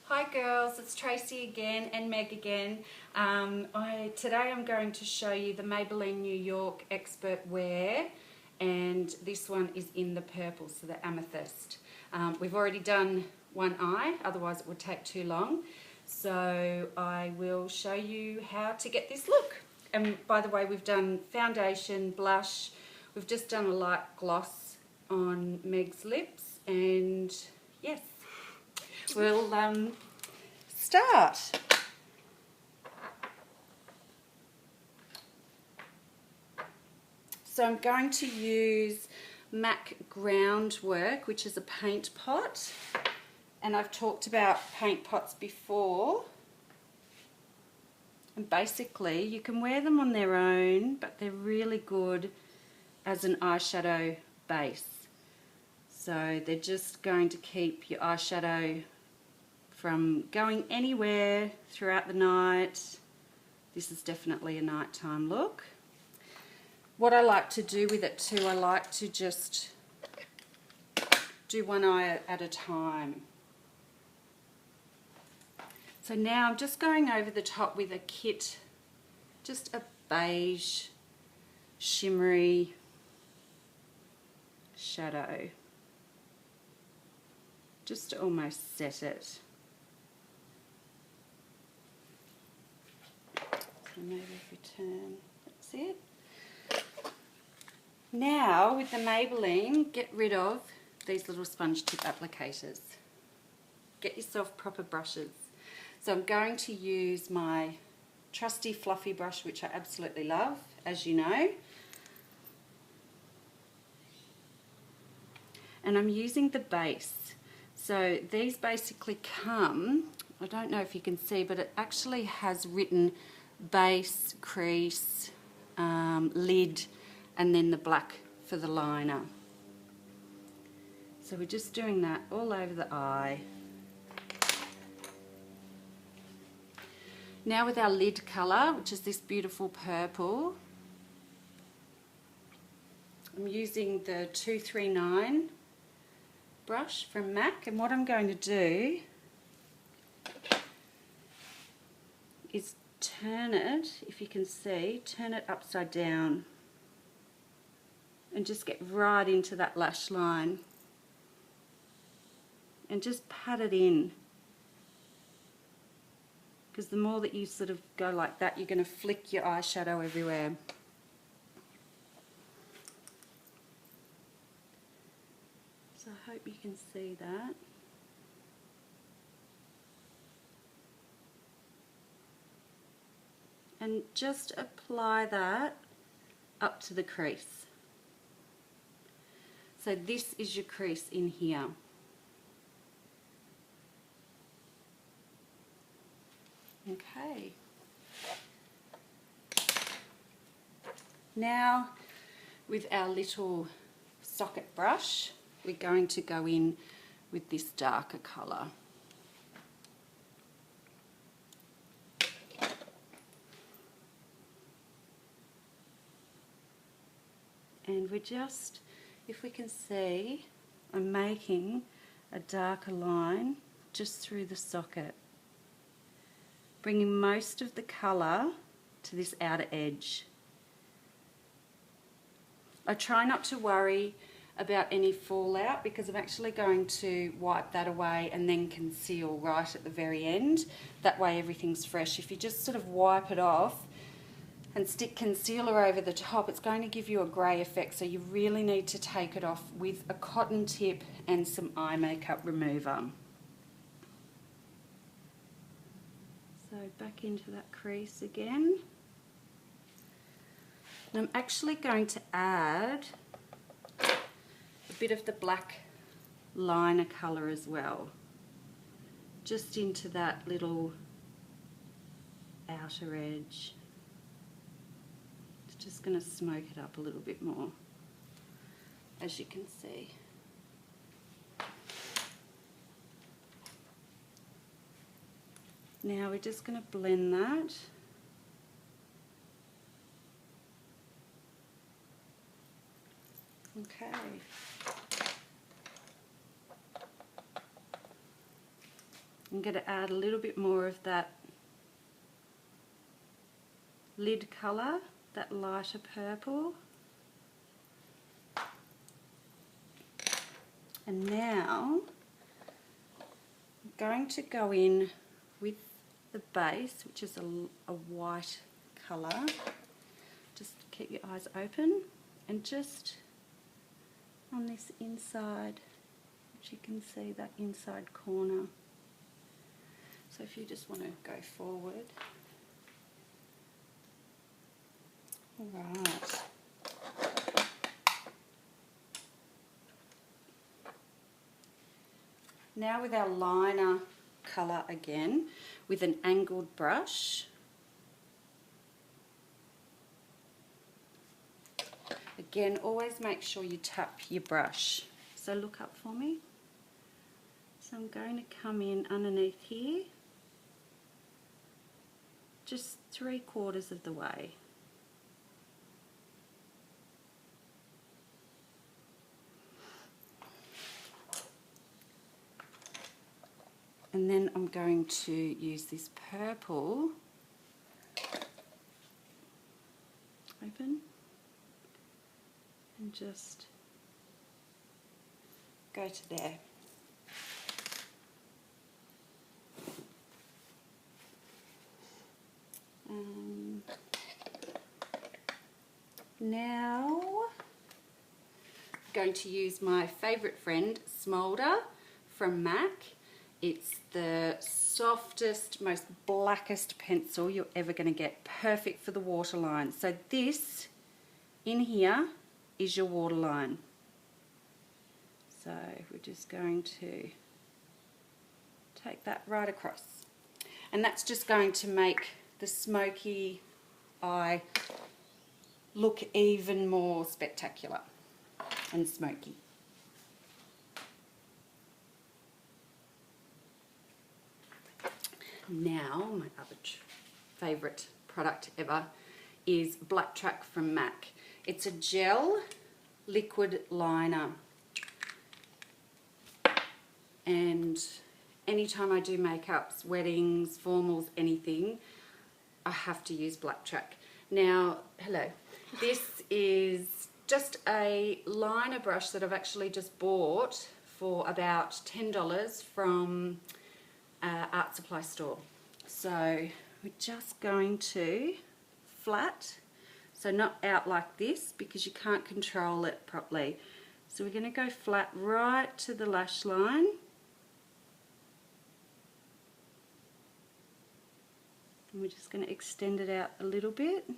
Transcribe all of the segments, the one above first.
Hi girls, it's Tracy again and Meg again. Today I'm going to show you the Maybelline New York Expert Wear, and this one is in the purple, so the amethyst. We've already done one eye, otherwise it would take too long. So I will show you how to get this look. And by the way, we've done foundation, blush, we've just done a light gloss on Meg's lips, and yes. We'll start. So I'm going to use MAC Groundwork, which is a paint pot, and I've talked about paint pots before. And basically you can wear them on their own, but they're really good as an eyeshadow base. So they're just going to keep your eyeshadow from going anywhere throughout the night. This is definitely a nighttime look. What I like to do with it too, I like to just do one eye at a time. So now I'm just going over the top with a kit, just a beige, shimmery shadow, just to almost set it. So maybe if we turn, that's it. Now with the Maybelline, get rid of these little sponge tip applicators. Get yourself proper brushes. So I'm going to use my trusty fluffy brush, which I absolutely love, as you know. And I'm using the base. So these basically come, I don't know if you can see, but it actually has written base, crease, lid, and then the black for the liner. So we're just doing that all over the eye. Now with our lid colour, which is this beautiful purple, I'm using the 239 brush from MAC, and what I'm going to do is turn it, if you can see, turn it upside down and just get right into that lash line and just pat it in, because the more that you sort of go like that, you're going to flick your eyeshadow everywhere. So I hope you can see that. And just apply that up to the crease. So this is your crease in here. Okay. Now with our little socket brush, we're going to go in with this darker colour. And we're just, if we can see, I'm making a darker line just through the socket, bringing most of the colour to this outer edge. I try not to worry about any fallout, because I'm actually going to wipe that away and then conceal right at the very end. That way everything's fresh. If you just sort of wipe it off and stick concealer over the top, it's going to give you a grey effect, so you really need to take it off with a cotton tip and some eye makeup remover. So back into that crease again. And I'm actually going to add a bit of the black liner colour as well, just into that little outer edge. Just going to smoke it up a little bit more, as you can see. Now we're just going to blend that. Okay. I'm going to add a little bit more of that lid colour, that lighter purple. And now I'm going to go in with the base, which is a white colour. Just keep your eyes open, and just on this inside, which you can see that inside corner. So if you just want to go forward. All right. Now with our liner colour again, with an angled brush. Again, always make sure you tap your brush. So look up for me. So I'm going to come in underneath here, just 3/4 of the way. And then I'm going to use this purple, open, and just go to there. Now I'm going to use my favourite friend, Smolder from MAC. It's the softest, most blackest pencil you're ever going to get. Perfect for the waterline. So this in here is your waterline. So we're just going to take that right across. And that's just going to make the smoky eye look even more spectacular and smoky. Now, my other favourite product ever is Black Track from MAC. It's a gel liquid liner. And anytime I do makeups, weddings, formals, anything, I have to use Black Track. Now, hello. This is just a liner brush that I've actually just bought for about $10 from art supply store. So we're just going to flat, so not out like this because you can't control it properly. So we're going to go flat right to the lash line. And we're just going to extend it out a little bit.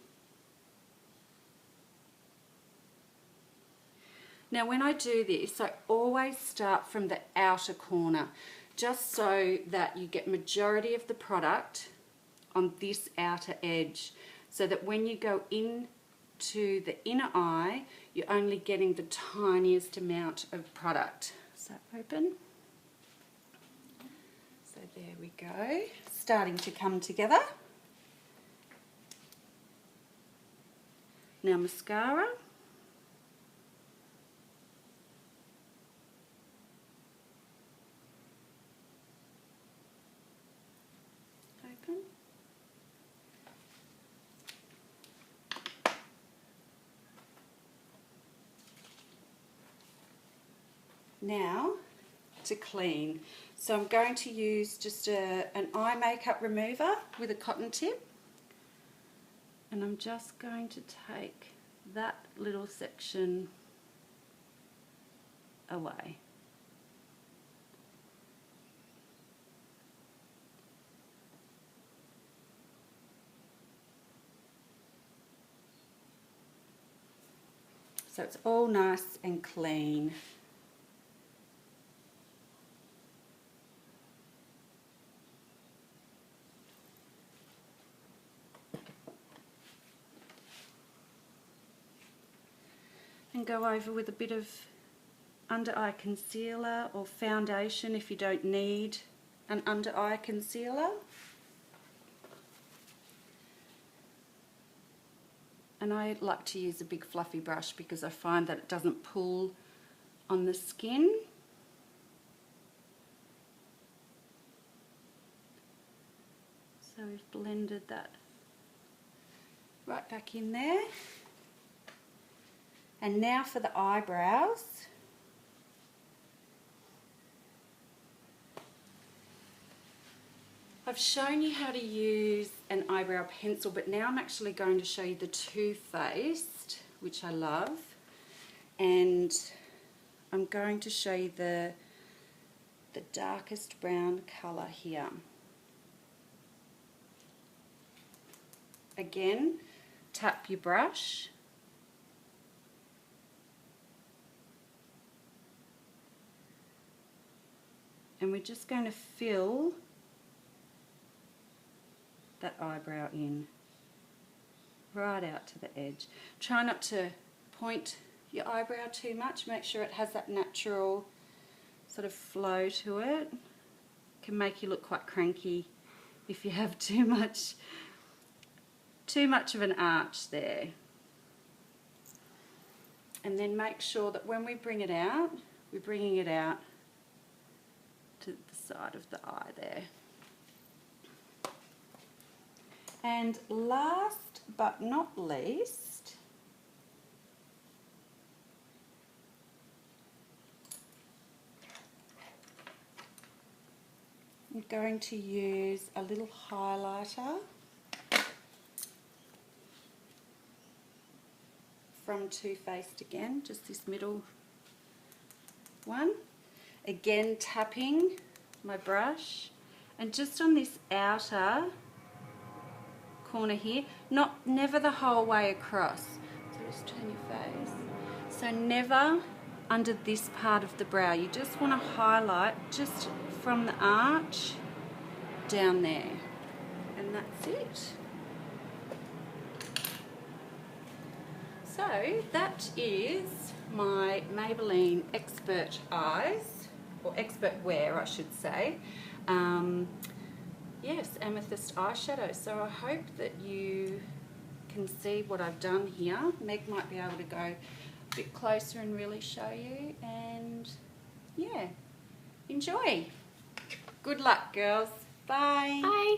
Now when I do this, I always start from the outer corner, just so that you get majority of the product on this outer edge, so that when you go into the inner eye, you're only getting the tiniest amount of product. So open. So there we go, starting to come together. Now mascara. Open. Now to clean. So I'm going to use just an eye makeup remover with a cotton tip. And I'm just going to take that little section away. So it's all nice and clean. And go over with a bit of under eye concealer or foundation if you don't need an under eye concealer. And I like to use a big fluffy brush because I find that it doesn't pull on the skin. So we've blended that right back in there. And now for the eyebrows. I've shown you how to use an eyebrow pencil, but now I'm actually going to show you the Too Faced, which I love. And I'm going to show you the darkest brown colour here. Again, tap your brush. And we're just going to fill that eyebrow in right out to the edge. Try not to point your eyebrow too much. Make sure it has that natural sort of flow to it. Can make you look quite cranky if you have too much of an arch there. And then make sure that when we bring it out, we're bringing it out to the side of the eye there. And last but not least, I'm going to use a little highlighter from Too Faced again, just this middle one. Again, tapping my brush, and just on this outer corner here, never the whole way across. So just turn your face. So never under this part of the brow. You just want to highlight just from the arch down there, and that's it. So that is my Maybelline Expert Eyes, or Expert Wear I should say. Yes, amethyst eyeshadow. So I hope that you can see what I've done here. Meg might be able to go a bit closer and really show you, and yeah, enjoy. Good luck, girls. Bye. Bye.